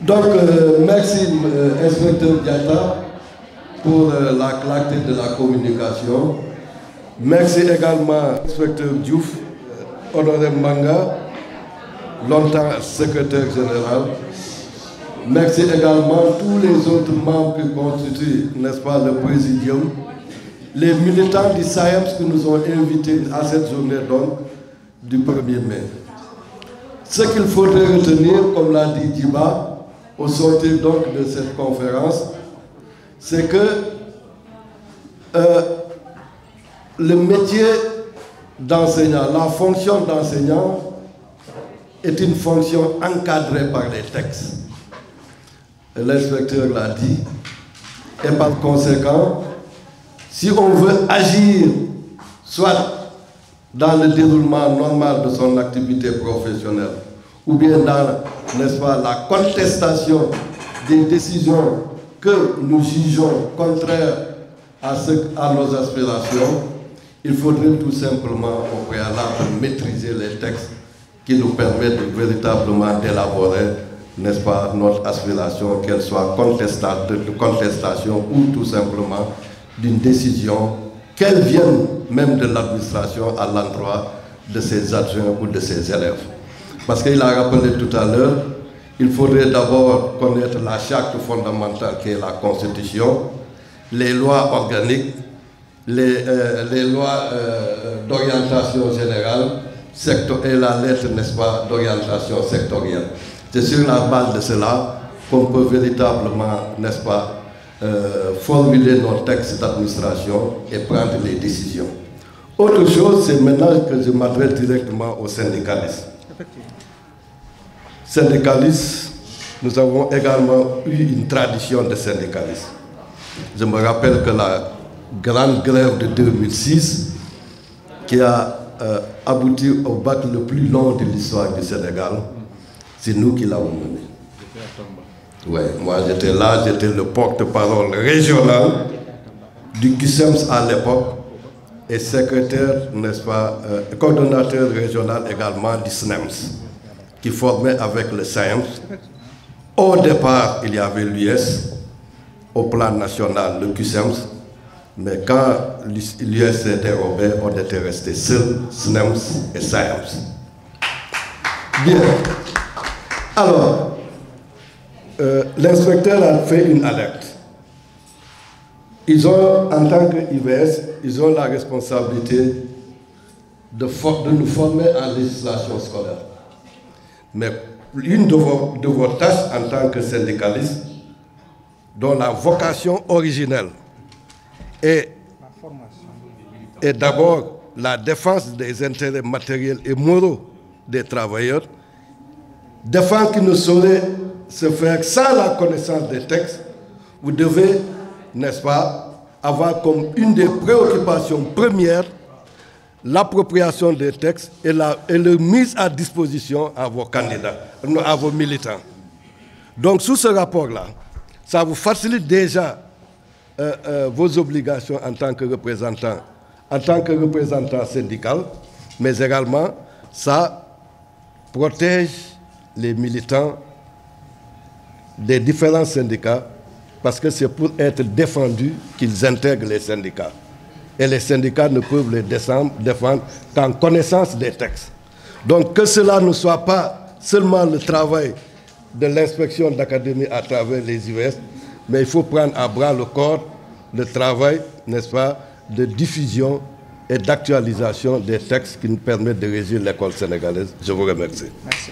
Donc, merci, inspecteur Diatta, pour la clarté de la communication. Merci également, inspecteur Diouf, Honoré Manga, longtemps secrétaire général. Merci également tous les autres membres qui constituent, n'est-ce pas, le présidium, les militants du SAEMS qui nous ont invités à cette journée donc du 1er mai. Ce qu'il faudrait retenir, comme l'a dit Djiba, au sortir donc de cette conférence, c'est que le métier d'enseignant, la fonction d'enseignant est une fonction encadrée par les textes. L'inspecteur l'a dit. Et par conséquent, si on veut agir, soit dans le déroulement normal de son activité professionnelle, ou bien dans, n'est-ce pas, la contestation des décisions que nous jugeons contraires à nos aspirations, il faudrait tout simplement au préalable maîtriser les textes qui nous permettent véritablement d'élaborer, n'est-ce pas, notre aspiration, qu'elle soit de contestation ou tout simplement d'une décision, qu'elle vienne même de l'administration à l'endroit de ses adjoints ou de ses élèves. Parce qu'il a rappelé tout à l'heure, il faudrait d'abord connaître la charte fondamentale qui est la Constitution, les lois organiques, les lois d'orientation générale et la lettre, n'est-ce pas, d'orientation sectorielle. C'est sur la base de cela qu'on peut véritablement, n'est-ce pas, formuler nos textes d'administration et prendre les décisions. Autre chose, c'est maintenant que je m'adresse directement aux syndicalistes. Syndicalistes, nous avons également eu une tradition de syndicalistes. Je me rappelle que la grande grève de 2006, qui a abouti au bac le plus long de l'histoire du Sénégal, c'est nous qui l'avons mené. Oui, moi j'étais là, j'étais le porte-parole régional du CUSEMS à l'époque et secrétaire, n'est-ce pas, coordonnateur régional également du SNEMS, qui formait avec le SAEMS. Au départ, il y avait l'US, au plan national, le CUSEMS, mais quand l'US s'est dérobé, on était resté seul, SNEMS et SAEMS. Bien. Alors, l'inspecteur a fait une alerte. Ils ont, en tant qu'IVS, ils ont la responsabilité de nous former en législation scolaire. Mais une de vos tâches en tant que syndicaliste, dont la vocation originelle est d'abord la défense des intérêts matériels et moraux des travailleurs, défense qui ne saurait se faire sans la connaissance des textes. Vous devez, n'est-ce pas, avoir comme une des préoccupations premières l'appropriation des textes et leur mise à disposition à vos candidats, à vos militants. Donc, sous ce rapport-là, ça vous facilite déjà vos obligations en tant que représentant syndical, mais également, ça protège les militants des différents syndicats, parce que c'est pour être défendus qu'ils intègrent les syndicats. Et les syndicats ne peuvent les défendre qu'en connaissance des textes. Donc que cela ne soit pas seulement le travail de l'inspection d'académie à travers les US, mais il faut prendre à bras le corps le travail, n'est-ce pas, de diffusion et d'actualisation des textes qui nous permettent de régir l'école sénégalaise. Je vous remercie. Merci.